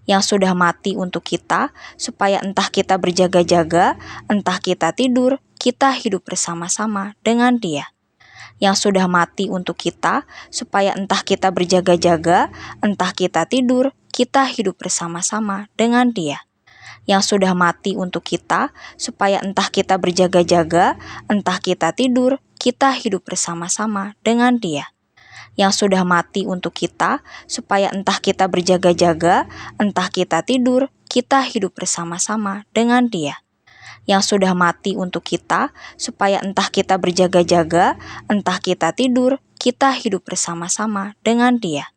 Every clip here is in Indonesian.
yang sudah mati untuk kita, supaya entah kita berjaga-jaga, entah kita tidur, kita hidup bersama-sama dengan Dia. Yang sudah mati untuk kita, supaya entah kita berjaga-jaga, entah kita tidur, kita hidup bersama-sama dengan Dia. Yang sudah mati untuk kita, supaya entah kita berjaga-jaga, entah kita tidur, kita hidup bersama-sama dengan Dia. Yang sudah mati untuk kita, supaya entah kita berjaga-jaga, entah kita tidur, kita hidup bersama-sama dengan Dia. Yang sudah mati untuk kita, supaya entah kita berjaga-jaga, entah kita tidur, kita hidup bersama-sama dengan Dia.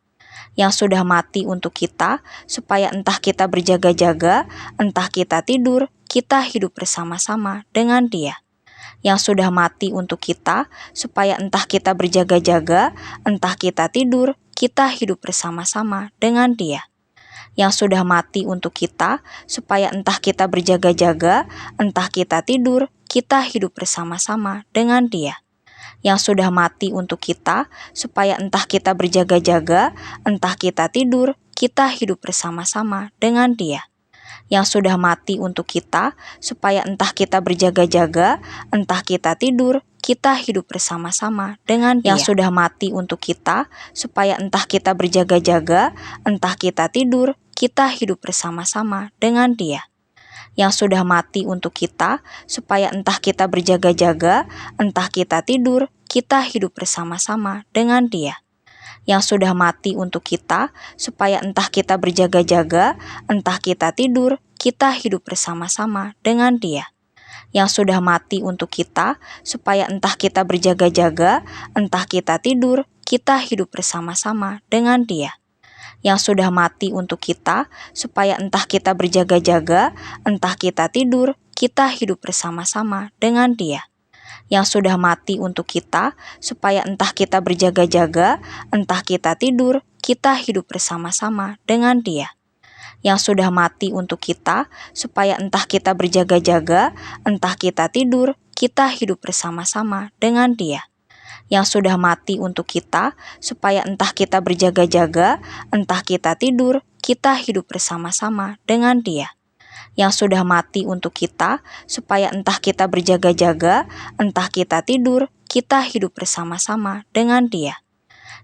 Yang sudah mati untuk kita, supaya entah kita berjaga-jaga, entah kita tidur, kita hidup bersama-sama dengan Dia. Yang sudah mati untuk kita, supaya entah kita berjaga-jaga, entah kita tidur, kita hidup bersama-sama dengan Dia. Yang sudah mati untuk kita, supaya entah kita berjaga-jaga, entah kita tidur, kita hidup bersama-sama dengan Dia. Yang sudah mati untuk kita, supaya entah kita berjaga-jaga, entah kita tidur, kita hidup bersama-sama dengan Dia. Yang sudah mati untuk kita, supaya entah kita berjaga-jaga, entah kita tidur, kita hidup bersama-sama dengan Dia. Yang sudah mati untuk kita, supaya entah kita berjaga-jaga, entah kita tidur, kita hidup bersama-sama dengan Dia. Yang sudah mati untuk kita, supaya entah kita berjaga-jaga, entah kita tidur, kita hidup bersama-sama dengan Dia. Yang sudah mati untuk kita, supaya entah kita berjaga-jaga, entah kita tidur, kita hidup bersama-sama dengan Dia. Yang sudah mati untuk kita, supaya entah kita berjaga-jaga, entah kita tidur, kita hidup bersama-sama dengan Dia. Yang sudah mati untuk kita, supaya entah kita berjaga-jaga, entah kita tidur, kita hidup bersama-sama dengan Dia. Yang sudah mati untuk kita, supaya entah kita berjaga-jaga, entah kita tidur, kita hidup bersama-sama dengan Dia. Yang sudah mati untuk kita, supaya entah kita berjaga-jaga, entah kita tidur, kita hidup bersama-sama dengan Dia. Yang sudah mati untuk kita, supaya entah kita berjaga-jaga, entah kita tidur, kita hidup bersama-sama dengan Dia. Yang sudah mati untuk kita, supaya entah kita berjaga-jaga, entah kita tidur, kita hidup bersama-sama dengan Dia.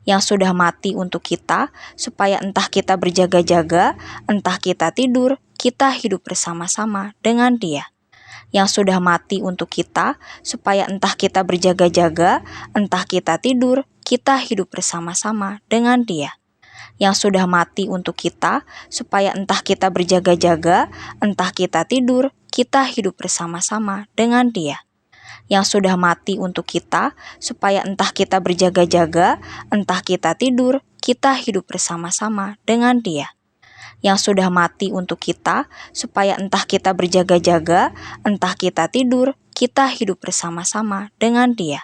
Yang sudah mati untuk kita, supaya entah kita berjaga-jaga, entah kita tidur, kita hidup bersama-sama dengan Dia. Yang sudah mati untuk kita, supaya entah kita berjaga-jaga, entah kita tidur, kita hidup bersama-sama dengan Dia. Yang sudah mati untuk kita, supaya entah kita berjaga-jaga, entah kita tidur, kita hidup bersama-sama dengan Dia. Yang sudah mati untuk kita, supaya entah kita berjaga-jaga, entah kita tidur, kita hidup bersama-sama dengan Dia. Yang sudah mati untuk kita, supaya entah kita berjaga-jaga, entah kita tidur, kita hidup bersama-sama dengan Dia.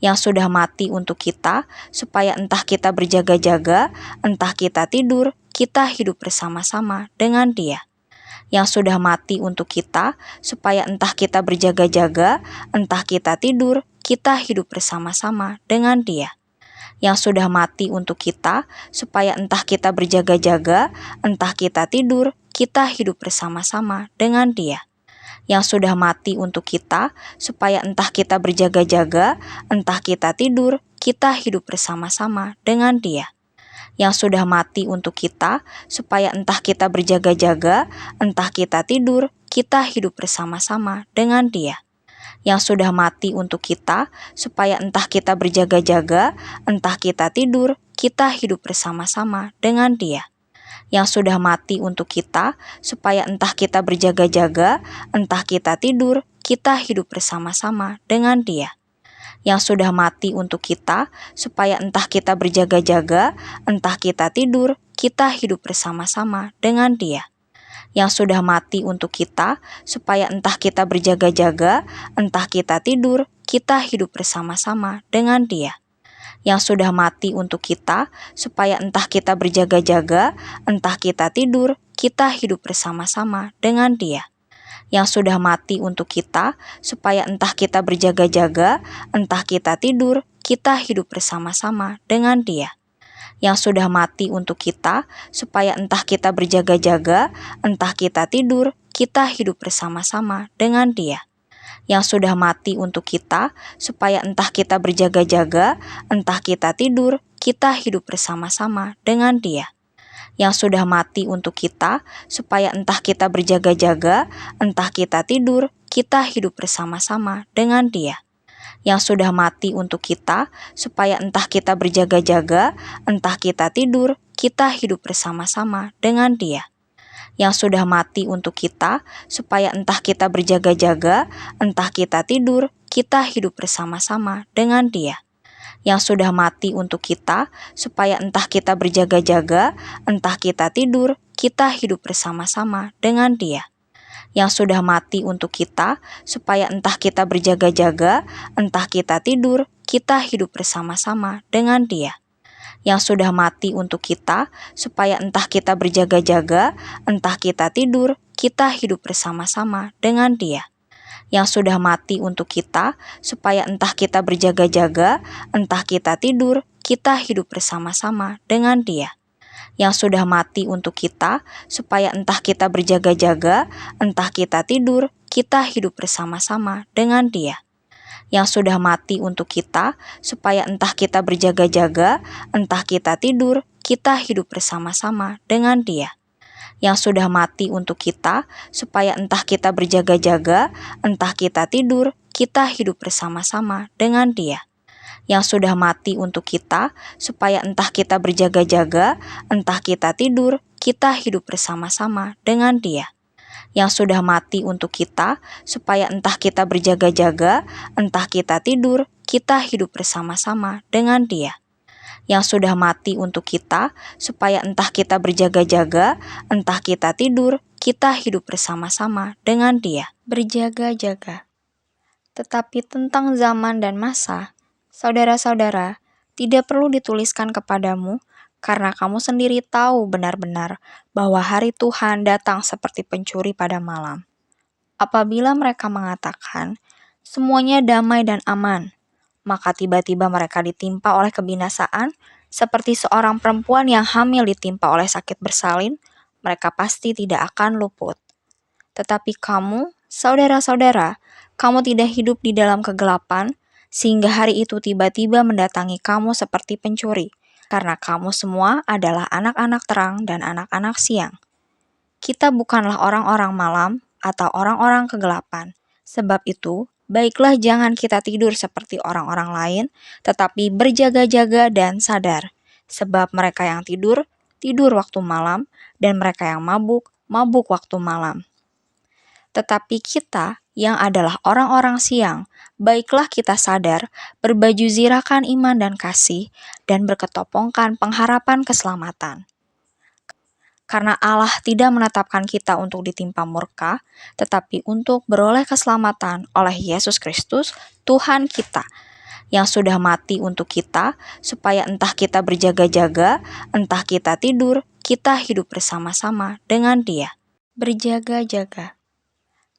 Yang sudah mati untuk kita, supaya entah kita berjaga-jaga, entah kita tidur, kita hidup bersama-sama dengan Dia. Yang sudah mati untuk kita, supaya entah kita berjaga-jaga, entah kita tidur, kita hidup bersama-sama dengan Dia. Yang sudah mati untuk kita, supaya entah kita berjaga-jaga, entah kita tidur, kita hidup bersama-sama dengan Dia. Yang sudah mati untuk kita, supaya entah kita berjaga-jaga, entah kita tidur, kita hidup bersama-sama dengan Dia. Yang sudah mati untuk kita, supaya entah kita berjaga-jaga, entah kita tidur, kita hidup bersama-sama dengan Dia. Yang sudah mati untuk kita, supaya entah kita berjaga-jaga, entah kita tidur, kita hidup bersama-sama dengan Dia. Yang sudah mati untuk kita, supaya entah kita berjaga-jaga, entah kita tidur, kita hidup bersama-sama dengan Dia. Yang sudah mati untuk kita, supaya entah kita berjaga-jaga, entah kita tidur, kita hidup bersama-sama dengan Dia. Yang sudah mati untuk kita, supaya entah kita berjaga-jaga, entah kita tidur, kita hidup bersama-sama dengan Dia. Yang sudah mati untuk kita, supaya entah kita berjaga-jaga, entah kita tidur, kita hidup bersama-sama dengan Dia. Yang sudah mati untuk kita, supaya entah kita berjaga-jaga, entah kita tidur, kita hidup bersama-sama dengan Dia. yang sudah mati untuk kita, supaya entah kita berjaga-jaga, entah kita tidur, kita hidup bersama-sama dengan Dia. Yang sudah mati untuk kita, supaya entah kita berjaga-jaga, entah kita tidur, kita hidup bersama-sama dengan Dia. Yang sudah mati untuk kita, supaya entah kita berjaga-jaga, entah kita tidur, kita hidup bersama-sama dengan Dia. Yang sudah mati untuk kita, supaya entah kita berjaga-jaga, entah kita tidur, kita hidup bersama-sama dengan Dia. Yang sudah mati untuk kita, supaya entah kita berjaga-jaga, entah kita tidur, kita hidup bersama-sama dengan Dia. Yang sudah mati untuk kita, supaya entah kita berjaga-jaga, entah kita tidur, kita hidup bersama-sama dengan Dia. Yang sudah mati untuk kita, supaya entah kita berjaga-jaga, entah kita tidur, kita hidup bersama-sama dengan Dia. Yang sudah mati untuk kita, supaya entah kita berjaga-jaga, entah kita tidur, kita hidup bersama-sama dengan Dia. Yang sudah mati untuk kita, supaya entah kita berjaga-jaga, entah kita tidur, kita hidup bersama-sama dengan Dia. Yang sudah mati untuk kita, supaya entah kita berjaga-jaga, entah kita tidur, kita hidup bersama-sama dengan Dia. Yang sudah mati untuk kita, supaya entah kita berjaga-jaga, entah kita tidur, kita hidup bersama-sama dengan Dia. Yang sudah mati untuk kita, supaya entah kita berjaga-jaga, entah kita tidur, kita hidup bersama-sama dengan Dia. Yang sudah mati untuk kita, supaya entah kita berjaga-jaga, entah kita tidur, kita hidup bersama-sama dengan Dia. Yang sudah mati untuk kita, supaya entah kita berjaga-jaga, entah kita tidur, kita hidup bersama-sama dengan Dia. Yang sudah mati untuk kita, supaya entah kita berjaga-jaga, entah kita tidur, kita hidup bersama-sama dengan Dia. Berjaga-jaga. Tetapi tentang zaman dan masa, saudara-saudara, tidak perlu dituliskan kepadamu, karena kamu sendiri tahu benar-benar bahwa hari Tuhan datang seperti pencuri pada malam. Apabila mereka mengatakan, semuanya damai dan aman, maka tiba-tiba mereka ditimpa oleh kebinasaan, seperti seorang perempuan yang hamil ditimpa oleh sakit bersalin, mereka pasti tidak akan luput. Tetapi kamu, saudara-saudara, kamu tidak hidup di dalam kegelapan, sehingga hari itu tiba-tiba mendatangi kamu seperti pencuri, karena kamu semua adalah anak-anak terang dan anak-anak siang. Kita bukanlah orang-orang malam atau orang-orang kegelapan. Sebab itu, baiklah jangan kita tidur seperti orang-orang lain, tetapi berjaga-jaga dan sadar. Sebab mereka yang tidur, tidur waktu malam, dan mereka yang mabuk, mabuk waktu malam. Tetapi kita yang adalah orang-orang siang, baiklah kita sadar, berbaju zirahkan iman dan kasih, dan berketopongkan pengharapan keselamatan. Karena Allah tidak menetapkan kita untuk ditimpa murka, tetapi untuk beroleh keselamatan oleh Yesus Kristus, Tuhan kita, yang sudah mati untuk kita, supaya entah kita berjaga-jaga, entah kita tidur, kita hidup bersama-sama dengan Dia. Berjaga-jaga.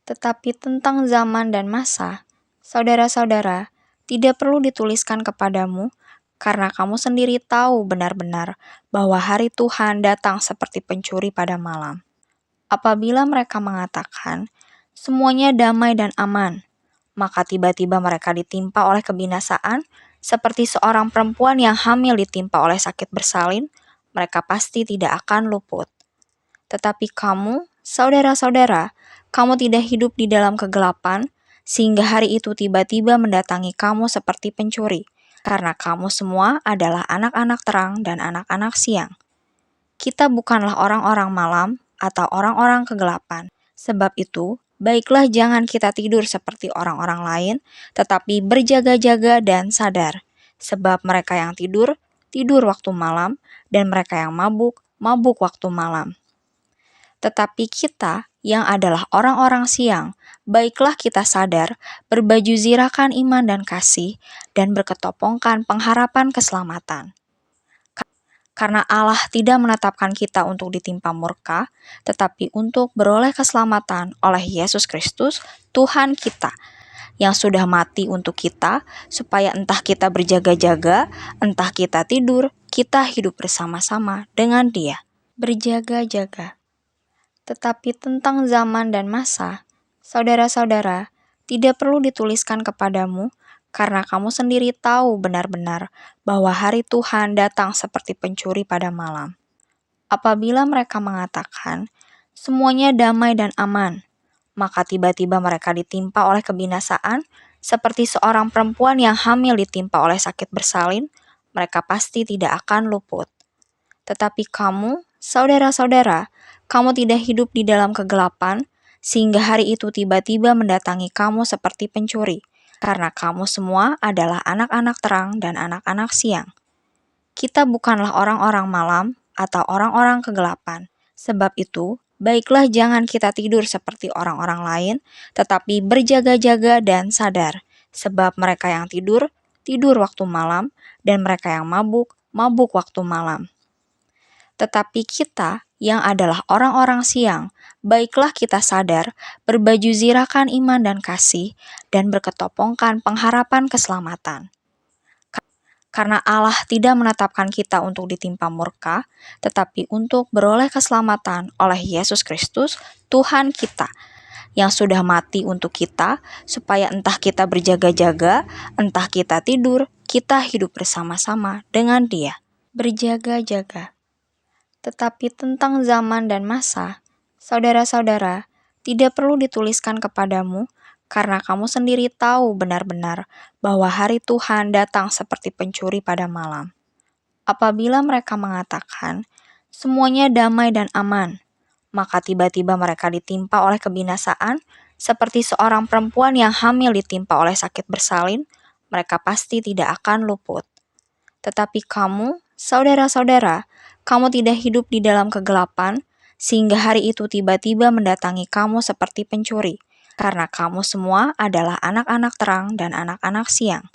Tetapi tentang zaman dan masa, saudara-saudara, tidak perlu dituliskan kepadamu, karena kamu sendiri tahu benar-benar bahwa hari Tuhan datang seperti pencuri pada malam. Apabila mereka mengatakan, semuanya damai dan aman, maka tiba-tiba mereka ditimpa oleh kebinasaan, seperti seorang perempuan yang hamil ditimpa oleh sakit bersalin, mereka pasti tidak akan luput. Tetapi kamu, saudara-saudara, kamu tidak hidup di dalam kegelapan, sehingga hari itu tiba-tiba mendatangi kamu seperti pencuri, karena kamu semua adalah anak-anak terang dan anak-anak siang. Kita bukanlah orang-orang malam atau orang-orang kegelapan. Sebab itu, baiklah jangan kita tidur seperti orang-orang lain, tetapi berjaga-jaga dan sadar. Sebab mereka yang tidur, tidur waktu malam, dan mereka yang mabuk, mabuk waktu malam. Tetapi kita yang adalah orang-orang siang, baiklah kita sadar, berbaju zirahkan iman dan kasih, dan berketopongkan pengharapan keselamatan. Karena Allah tidak menetapkan kita untuk ditimpa murka, tetapi untuk beroleh keselamatan oleh Yesus Kristus, Tuhan kita, yang sudah mati untuk kita, supaya entah kita berjaga-jaga, entah kita tidur, kita hidup bersama-sama dengan Dia. Berjaga-jaga. Tetapi tentang zaman dan masa, saudara-saudara, tidak perlu dituliskan kepadamu, karena kamu sendiri tahu benar-benar bahwa hari Tuhan datang seperti pencuri pada malam. Apabila mereka mengatakan, semuanya damai dan aman, maka tiba-tiba mereka ditimpa oleh kebinasaan, seperti seorang perempuan yang hamil ditimpa oleh sakit bersalin, mereka pasti tidak akan luput. Tetapi kamu, saudara-saudara, kamu tidak hidup di dalam kegelapan, sehingga hari itu tiba-tiba mendatangi kamu seperti pencuri, karena kamu semua adalah anak-anak terang dan anak-anak siang. Kita bukanlah orang-orang malam atau orang-orang kegelapan. Sebab itu, baiklah jangan kita tidur seperti orang-orang lain, tetapi berjaga-jaga dan sadar. Sebab mereka yang tidur, tidur waktu malam, dan mereka yang mabuk, mabuk waktu malam. Tetapi kita yang adalah orang-orang siang, baiklah kita sadar, berbaju zirahkan iman dan kasih, dan berketopongkan pengharapan keselamatan. Karena Allah tidak menetapkan kita untuk ditimpa murka, tetapi untuk beroleh keselamatan oleh Yesus Kristus, Tuhan kita, yang sudah mati untuk kita, supaya entah kita berjaga-jaga, entah kita tidur, kita hidup bersama-sama dengan Dia. Berjaga-jaga. Tetapi tentang zaman dan masa, saudara-saudara, tidak perlu dituliskan kepadamu, karena kamu sendiri tahu benar-benar bahwa hari Tuhan datang seperti pencuri pada malam. Apabila mereka mengatakan, semuanya damai dan aman, maka tiba-tiba mereka ditimpa oleh kebinasaan, seperti seorang perempuan yang hamil ditimpa oleh sakit bersalin, mereka pasti tidak akan luput. Tetapi kamu, saudara-saudara, kamu tidak hidup di dalam kegelapan, sehingga hari itu tiba-tiba mendatangi kamu seperti pencuri, karena kamu semua adalah anak-anak terang dan anak-anak siang.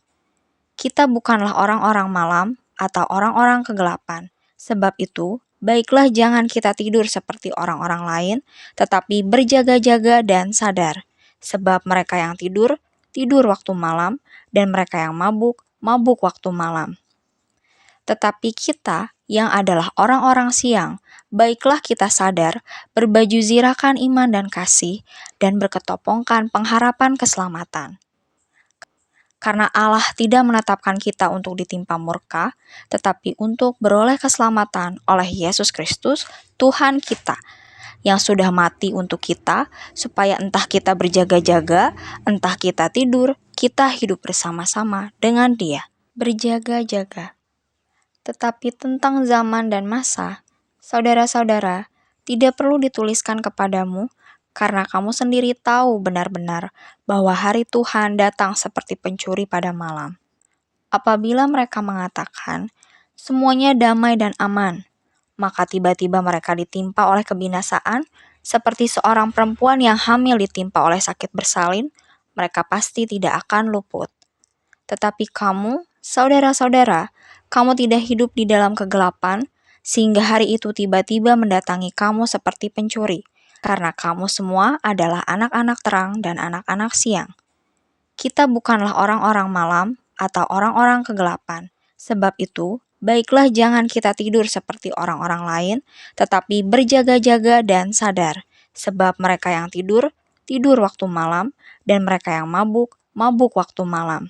Kita bukanlah orang-orang malam atau orang-orang kegelapan. Sebab itu, baiklah jangan kita tidur seperti orang-orang lain, tetapi berjaga-jaga dan sadar. Sebab mereka yang tidur, tidur waktu malam, dan mereka yang mabuk, mabuk waktu malam. Tetapi kita yang adalah orang-orang siang, baiklah kita sadar, berbaju zirahkan iman dan kasih, dan berketopongkan pengharapan keselamatan. Karena Allah tidak menetapkan kita untuk ditimpa murka, tetapi untuk beroleh keselamatan oleh Yesus Kristus, Tuhan kita, yang sudah mati untuk kita, supaya entah kita berjaga-jaga, entah kita tidur, kita hidup bersama-sama dengan Dia. Berjaga-jaga. Tetapi tentang zaman dan masa, saudara-saudara, tidak perlu dituliskan kepadamu, karena kamu sendiri tahu benar-benar bahwa hari Tuhan datang seperti pencuri pada malam. Apabila mereka mengatakan, semuanya damai dan aman, maka tiba-tiba mereka ditimpa oleh kebinasaan, seperti seorang perempuan yang hamil ditimpa oleh sakit bersalin, mereka pasti tidak akan luput. Tetapi kamu, saudara-saudara, kamu tidak hidup di dalam kegelapan, sehingga hari itu tiba-tiba mendatangi kamu seperti pencuri, karena kamu semua adalah anak-anak terang dan anak-anak siang. Kita bukanlah orang-orang malam atau orang-orang kegelapan. Sebab itu, baiklah jangan kita tidur seperti orang-orang lain, tetapi berjaga-jaga dan sadar. Sebab mereka yang tidur, tidur waktu malam, dan mereka yang mabuk, mabuk waktu malam.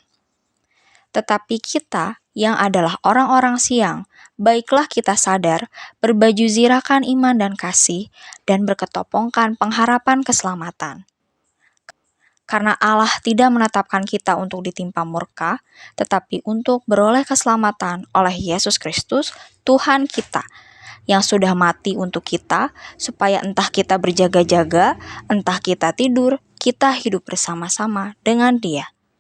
Tetapi kita yang adalah orang-orang siang, baiklah kita sadar, berbaju zirahkan iman dan kasih, dan berketopongkan pengharapan keselamatan. Karena Allah tidak menetapkan kita untuk ditimpa murka, tetapi untuk beroleh keselamatan oleh Yesus Kristus, Tuhan kita, yang sudah mati untuk kita, supaya entah kita berjaga-jaga, entah kita tidur, kita hidup bersama-sama dengan Dia.